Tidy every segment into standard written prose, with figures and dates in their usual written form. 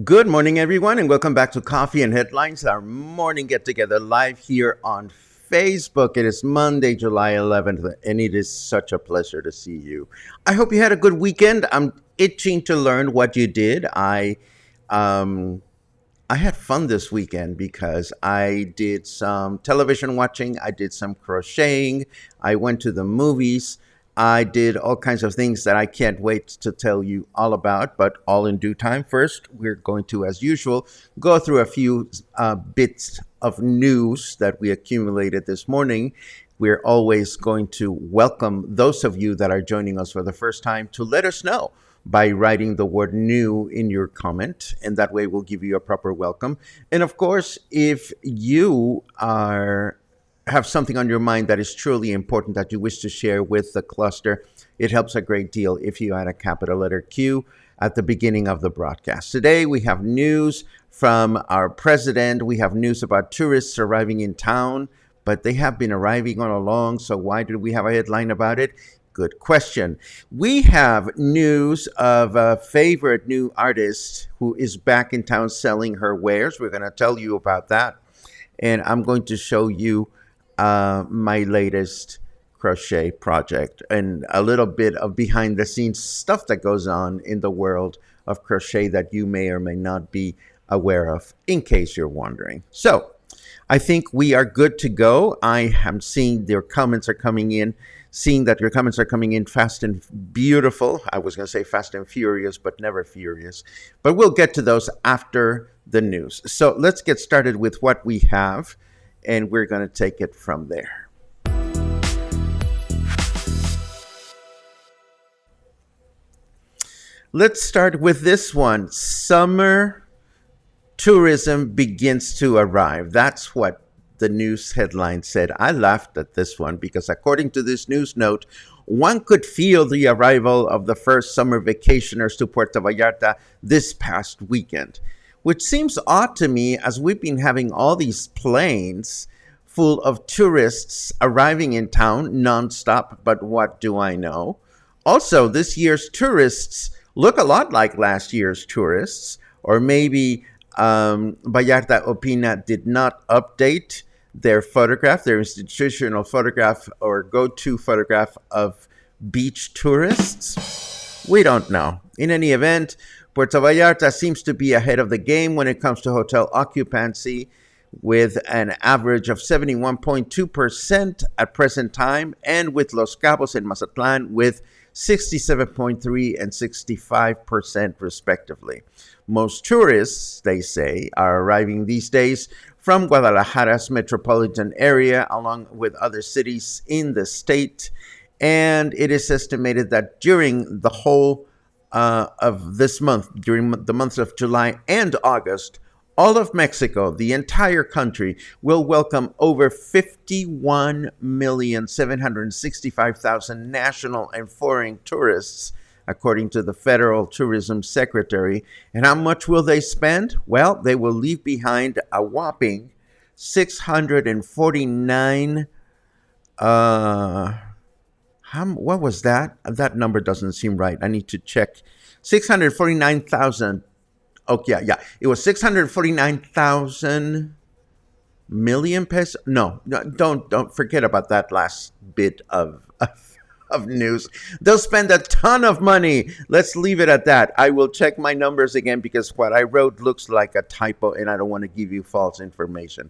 Good morning, everyone, and welcome back to Coffee and Headlines, our morning get-together live here on Facebook. It is Monday, July 11th, and it is such a pleasure to see you. I hope you had a good weekend. I'm itching to learn what you did. I had fun this weekend because I did some television watching, I did some crocheting, I went to the movies. I did all kinds of things that I can't wait to tell you all about, but all in due time. First, we're going to, as usual, go through a few bits of news that we accumulated this morning. We're always going to welcome those of you that are joining us for the first time to let us know by writing the word new in your comment, and that way we'll give you a proper welcome. And of course, if you have something on your mind that is truly important that you wish to share with the cluster, it helps a great deal if you add a capital letter Q at the beginning of the broadcast. Today, we have news from our president. We have news about tourists arriving in town, but they have been arriving all along, so why did we have a headline about it? Good question. We have news of a favorite new artist who is back in town selling her wares. We're going to tell you about that, and I'm going to show you my latest crochet project and a little bit of behind the scenes stuff that goes on in the world of crochet that you may or may not be aware of, in case you're wondering. So I think we are good to go. I am seeing your comments are coming in, seeing that your comments are coming in fast and beautiful. I was going to say fast and furious, but never furious. But we'll get to those after the news. So let's get started with what we have, and we're going to take it from there. Let's start with this one. Summer tourism begins to arrive. That's what the news headline said. I laughed at this one because according to this news note, one could feel the arrival of the first summer vacationers to Puerto Vallarta this past weekend, which seems odd to me as we've been having all these planes full of tourists arriving in town nonstop, but what do I know? Also, this year's tourists look a lot like last year's tourists, or maybe Vallarta Opina did not update their photograph, their institutional photograph or go-to photograph of beach tourists. We don't know. In any event, Puerto Vallarta seems to be ahead of the game when it comes to hotel occupancy, with an average of 71.2% at present time, and with Los Cabos and Mazatlan with 67.3% and 65% respectively. Most tourists, they say, are arriving these days from Guadalajara's metropolitan area, along with other cities in the state, and it is estimated that during the whole of this month, during the months of July and August, all of Mexico, the entire country, will welcome over 51,765,000 national and foreign tourists according to the Federal Tourism Secretary. And how much will they spend? Well, they will leave behind a whopping 649 what was that? That number doesn't seem right. I need to check. 649,000. Oh, yeah. It was 649,000 million pesos. No, don't forget about that last bit of news. They'll spend a ton of money. Let's leave it at that. I will check my numbers again because what I wrote looks like a typo and I don't want to give you false information.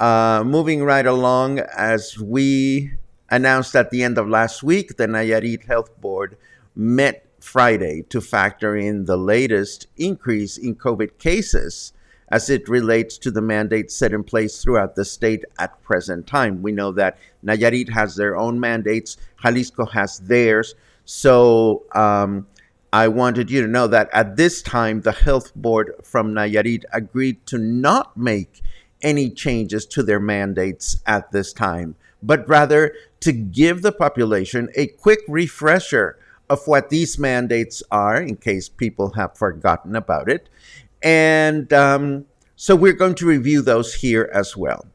Moving right along, as we announced at the end of last week, the Nayarit Health Board met Friday to factor in the latest increase in COVID cases as it relates to the mandates set in place throughout the state at present time. We know that Nayarit has their own mandates, Jalisco has theirs. So I wanted you to know that at this time, the health board from Nayarit agreed to not make any changes to their mandates at this time, but rather to give the population a quick refresher of what these mandates are in case people have forgotten about it. And so we're going to review those here as well.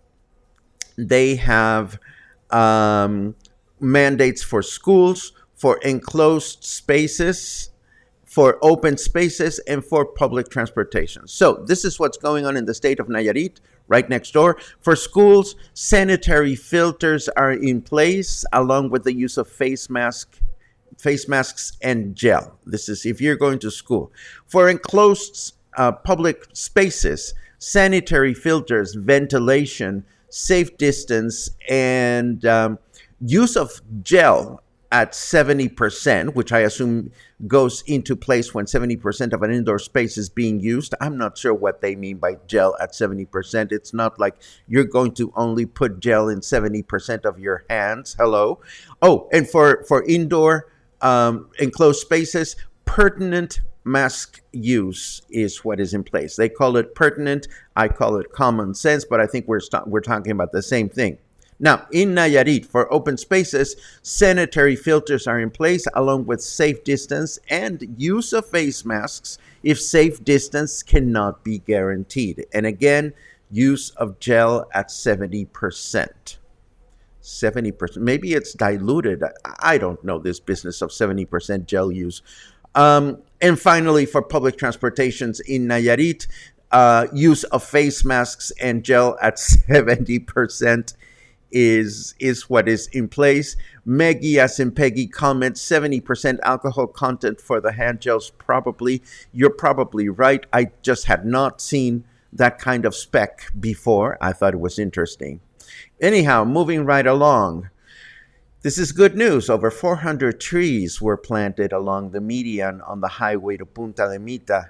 They have mandates for schools, for enclosed spaces, for open spaces, and for public transportation. So this is what's going on in the state of Nayarit, right next door. For schools, sanitary filters are in place, along with the use of face masks and gel. This is if you're going to school. For enclosed public spaces, sanitary filters, ventilation, safe distance, and use of gel at 70%, which I assume goes into place when 70% of an indoor space is being used. I'm not sure what they mean by gel at 70%. It's not like you're going to only put gel in 70% of your hands. Hello. Oh, and for indoor enclosed spaces, pertinent mask use is what is in place. They call it pertinent. I call it common sense, but I think we're talking about the same thing. Now, in Nayarit, for open spaces, sanitary filters are in place along with safe distance and use of face masks if safe distance cannot be guaranteed. And again, use of gel at 70%. 70%. Maybe it's diluted. I don't know this business of 70% gel use. And finally, for public transportations in Nayarit, use of face masks and gel at 70% is what is in place. Meggy, as in Peggy, comments 70% alcohol content for the hand gels. Probably. You're probably right. I just had not seen that kind of spec before. I thought it was interesting. Anyhow, moving right along. This is good news. Over 400 trees were planted along the median on the highway to Punta de Mita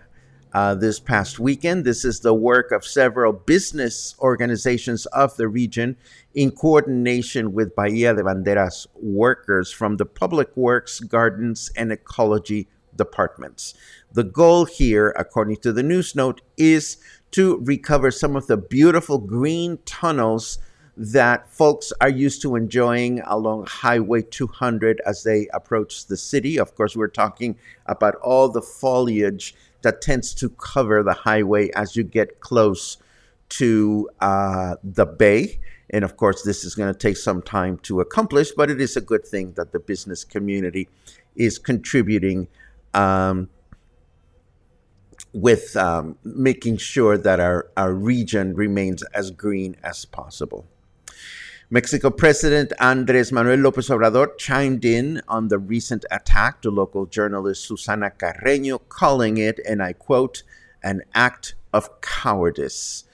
this past weekend. This is the work of several business organizations of the region in coordination with Bahía de Banderas workers from the Public Works, Gardens, and Ecology departments. The goal here, according to the news note, is to recover some of the beautiful green tunnels that folks are used to enjoying along Highway 200 as they approach the city. Of course, we're talking about all the foliage that tends to cover the highway as you get close to the bay. And of course, this is going to take some time to accomplish, but it is a good thing that the business community is contributing with making sure that our region remains as green as possible. Mexico President Andrés Manuel López Obrador chimed in on the recent attack to local journalist Susana Carreño, calling it, and I quote, an act of cowardice.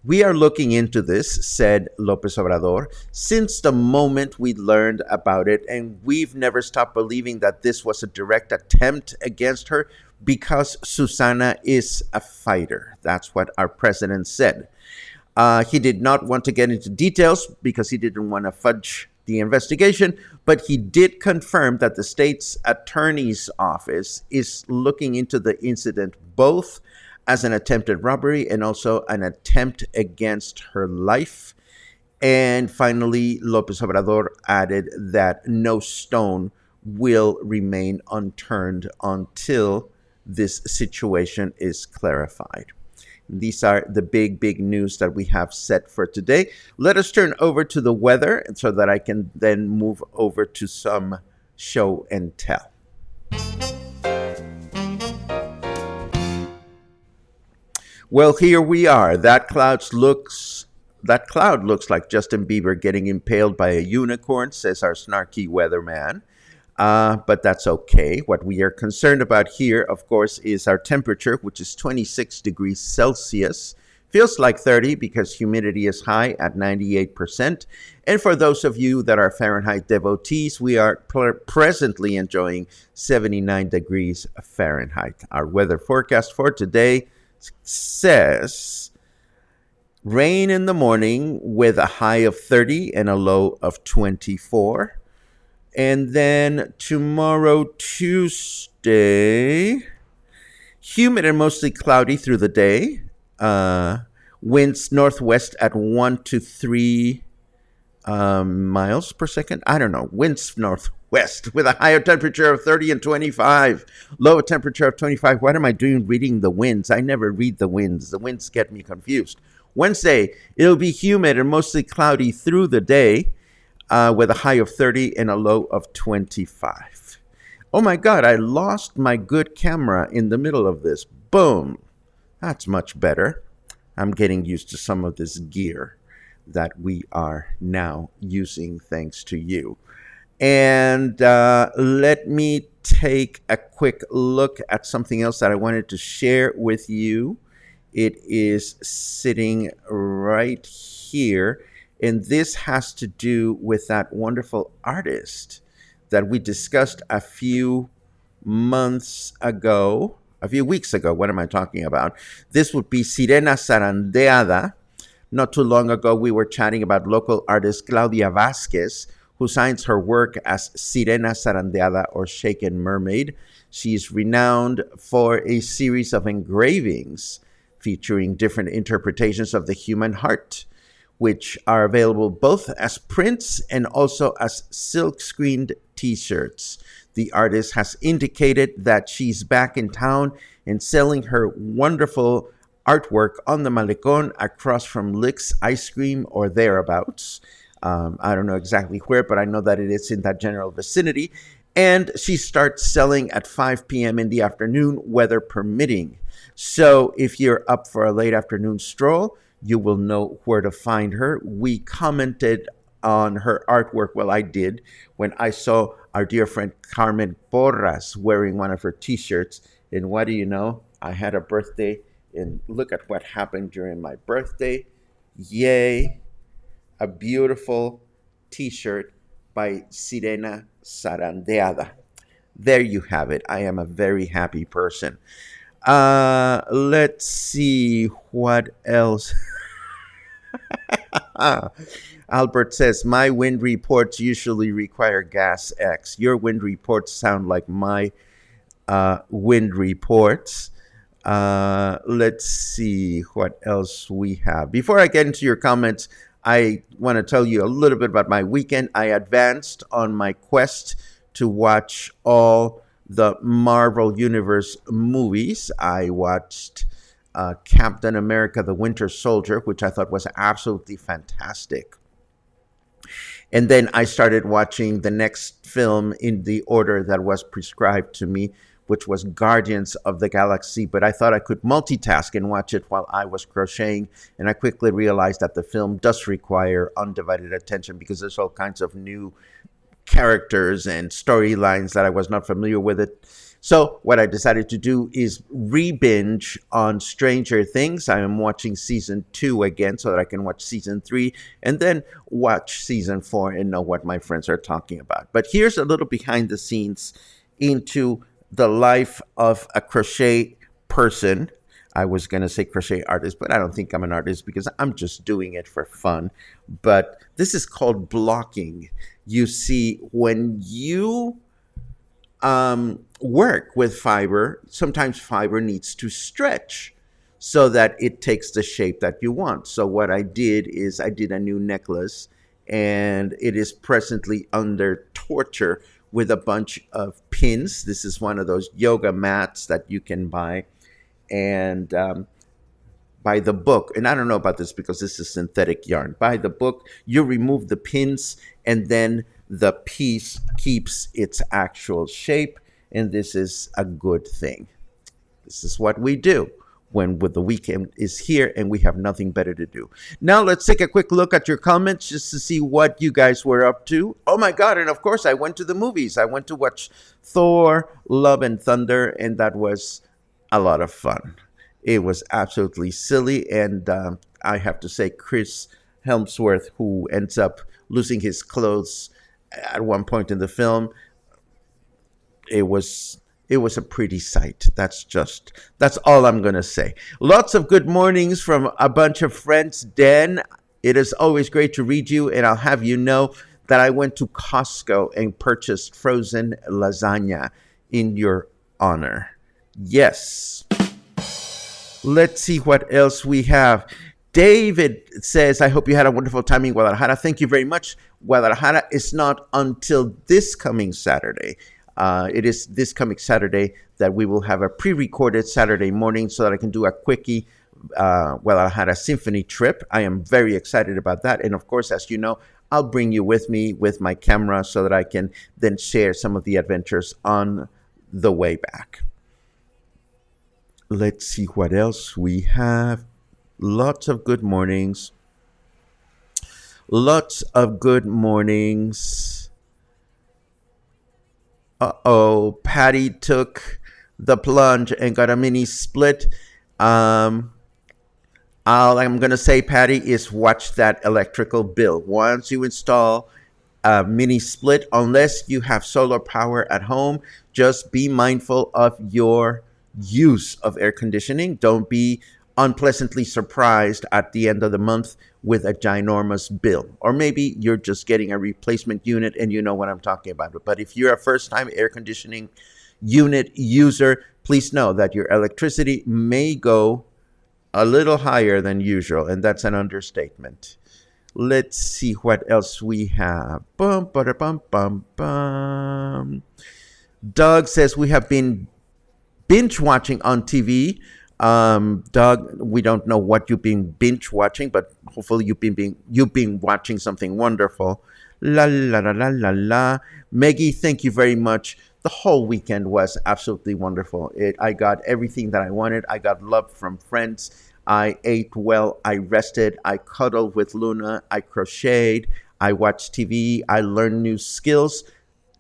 We are looking into this, said López Obrador, since the moment we learned about it, and we've never stopped believing that this was a direct attempt against her because Susana is a fighter. That's what our president said. He did not want to get into details because he didn't want to fudge the investigation, but he did confirm that the state's attorney's office is looking into the incident both as an attempted robbery and also an attempt against her life. And finally, López Obrador added that no stone will remain unturned until this situation is clarified. These are the big news that we have set for today. Let us turn over to the weather so that I can then move over to some show and tell. Well, here we are. That cloud looks like Justin Bieber getting impaled by a unicorn, says our snarky weatherman. But that's okay. What we are concerned about here, of course, is our temperature, which is 26 degrees Celsius. Feels like 30 because humidity is high at 98%. And for those of you that are Fahrenheit devotees, we are presently enjoying 79 degrees Fahrenheit. Our weather forecast for today says rain in the morning with a high of 30 and a low of 24. And then tomorrow, Tuesday, humid and mostly cloudy through the day. Winds northwest at 1 to 3 miles per second. I don't know. Winds northwest with a higher temperature of 30 and 25. Lower temperature of 25. What am I doing reading the winds? I never read the winds. The winds get me confused. Wednesday, it'll be humid and mostly cloudy through the day. With a high of 30 and a low of 25. Oh my God, I lost my good camera in the middle of this. Boom. That's much better. I'm getting used to some of this gear that we are now using thanks to you. And let me take a quick look at something else that I wanted to share with you. It is sitting right here. And this has to do with that wonderful artist that we discussed a few weeks ago. What am I talking about? This would be Sirena Zarandeada. Not too long ago, we were chatting about local artist Claudia Vasquez, who signs her work as Sirena Zarandeada or Shaken Mermaid. She's renowned for a series of engravings featuring different interpretations of the human heart, which are available both as prints and also as silk-screened t-shirts. The artist has indicated that she's back in town and selling her wonderful artwork on the Malecón across from Lick's Ice Cream or thereabouts. I don't know exactly where, but I know that it is in that general vicinity. And she starts selling at 5 p.m. in the afternoon, weather permitting. So if you're up for a late afternoon stroll, you will know where to find her. We commented on her artwork. Well, I did when I saw our dear friend Carmen Porras wearing one of her t-shirts. And what do you know? I had a birthday, and look at what happened during my birthday. Yay, a beautiful t-shirt by Sirena Zarandeada. There you have it. I am a very happy person. Let's see what else. Albert says, my wind reports usually require gas X. Your wind reports sound like my wind reports. Let's see what else we have. Before I get into your comments, I want to tell you a little bit about my weekend. I advanced on my quest to watch all the Marvel Universe movies. I watched Captain America, the Winter Soldier, which I thought was absolutely fantastic. And then I started watching the next film in the order that was prescribed to me, which was Guardians of the Galaxy. But I thought I could multitask and watch it while I was crocheting. And I quickly realized that the film does require undivided attention because there's all kinds of new characters and storylines that I was not familiar with it. So what I decided to do is re-binge on Stranger Things. I am watching season 2 again so that I can watch season 3 and then watch season 4 and know what my friends are talking about. But here's a little behind the scenes into the life of a crochet person. I was going to say crochet artist, but I don't think I'm an artist because I'm just doing it for fun. But this is called blocking. You see, when you work with fiber, sometimes fiber needs to stretch so that it takes the shape that you want. So what I did is I did a new necklace, and it is presently under torture with a bunch of pins. This is one of those yoga mats that you can buy. And by the book, and I don't know about this because this is synthetic yarn. By the book, you remove the pins and then the piece keeps its actual shape. And this is a good thing. This is what we do when the weekend is here and we have nothing better to do. Now let's take a quick look at your comments just to see what you guys were up to. Oh my God, and of course I went to the movies. I went to watch Thor, Love and Thunder, and that was a lot of fun. It was absolutely silly, and I have to say Chris Hemsworth, who ends up losing his clothes at one point in the film, it was a pretty sight. That's all I'm going to say. Lots of good mornings from a bunch of friends. Dan, it is always great to read you, and I'll have you know that I went to Costco and purchased frozen lasagna in your honor. Yes. Let's see what else we have. David says, I hope you had a wonderful time in Guadalajara. Thank you very much. Guadalajara is not until this coming Saturday. It is this coming Saturday that we will have a pre-recorded Saturday morning so that I can do a quickie Guadalajara Symphony trip. I am very excited about that. And of course, as you know, I'll bring you with me with my camera so that I can then share some of the adventures on the way back. Let's see what else we have. Lots of good mornings. Lots of good mornings. Uh-oh, Patty took the plunge and got a mini split. All I'm going to say, Patty, is watch that electrical bill. Once you install a mini split, unless you have solar power at home, just be mindful of your use of air conditioning. Don't be unpleasantly surprised at the end of the month with a ginormous bill. Or maybe you're just getting a replacement unit and you know what I'm talking about. But if you're a first-time air conditioning unit user, please know that your electricity may go a little higher than usual, and that's an understatement. Let's see what else we have. Bum, bum, bum, bum. Doug says we have been binge watching on TV. Doug, we don't know what you've been binge watching, but hopefully you've been watching something wonderful. La la la la la la. Maggie, thank you very much. The whole weekend was absolutely wonderful. I got everything that I wanted. I got love from friends. I ate well. I rested. I cuddled with Luna. I crocheted. I watched TV. I learned new skills.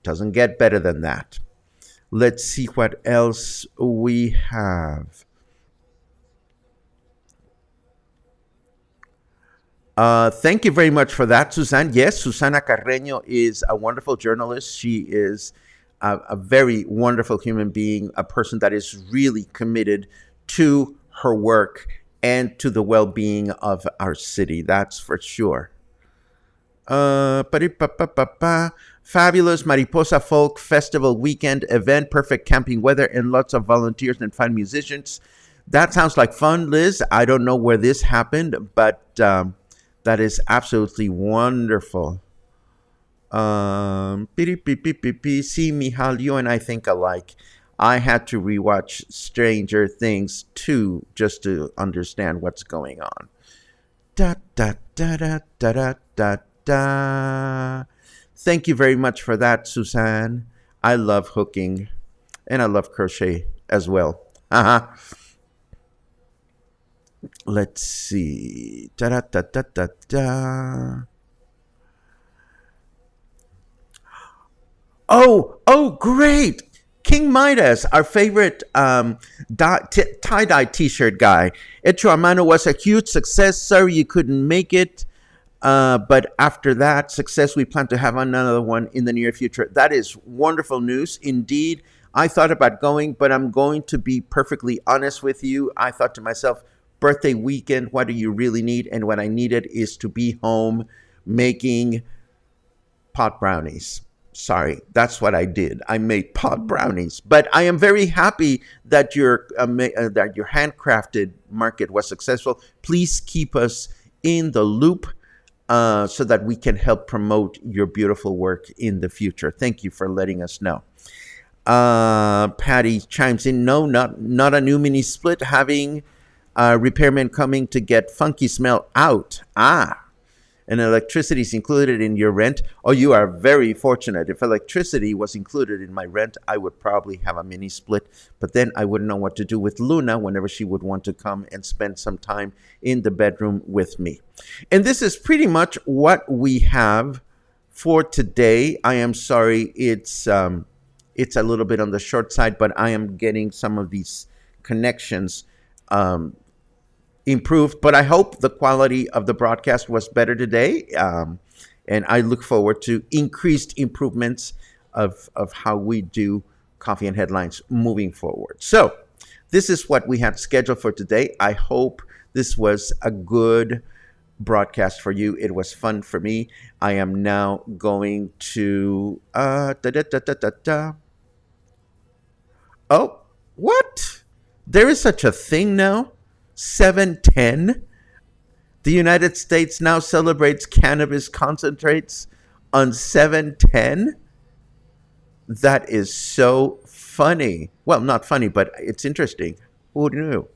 Doesn't get better than that. Let's see what else we have. Thank you very much for that, Suzanne. Yes, Susana Carreño is a wonderful journalist. She is a very wonderful human being, a person that is really committed to her work and to the well-being of our city. That's for sure. Fabulous Mariposa Folk Festival weekend event, perfect camping weather, and lots of volunteers and fine musicians. That sounds like fun, Liz. I don't know where this happened, but that is absolutely wonderful. See, Michal, you and I think alike. I had to rewatch Stranger Things 2 just to understand what's going on. Da da da da da da da da. Thank you very much for that, Suzanne. I love hooking, and I love crochet as well. Let's see. Da da da da da da. Oh, great! King Midas, our favorite tie-dye t-shirt guy. Hecho a mano was a huge success. Sorry you couldn't make it. But after that success, we plan to have another one in the near future. That is wonderful news. Indeed, I thought about going, but I'm going to be perfectly honest with you. I thought to myself, birthday weekend, what do you really need? And what I needed is to be home making pot brownies. Sorry, that's what I did. I made pot brownies. But I am very happy that your handcrafted market was successful. Please keep us in the loop. so that we can help promote your beautiful work in the future. Thank you for letting us know. Patty chimes in, no, not a new mini split, having repairman coming to get funky smell out. And electricity is included in your rent. Oh, you are very fortunate. If electricity was included in my rent, I would probably have a mini split, but then I wouldn't know what to do with Luna whenever she would want to come and spend some time in the bedroom with me. And this is pretty much what we have for today. I am sorry it's a little bit on the short side, but I am getting some of these connections improved, but I hope the quality of the broadcast was better today. And I look forward to increased improvements of how we do Coffee and Headlines moving forward. So this is what we had scheduled for today. I hope this was a good broadcast for you. It was fun for me. I am now going to Oh, what? There is such a thing now? 710? The United States now celebrates cannabis concentrates on 710? That is so funny. Well, not funny, but it's interesting. Who knew?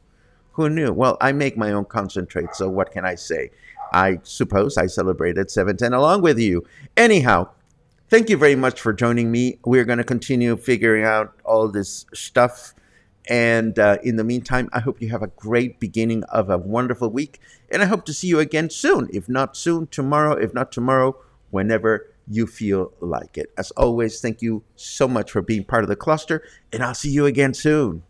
Who knew? Well, I make my own concentrate, so what can I say? I suppose I celebrated 710 along with you. Anyhow, thank you very much for joining me. We're going to continue figuring out all this stuff. And in the meantime, I hope you have a great beginning of a wonderful week. And I hope to see you again soon. If not soon, tomorrow. If not tomorrow, whenever you feel like it. As always, thank you so much for being part of the cluster. And I'll see you again soon.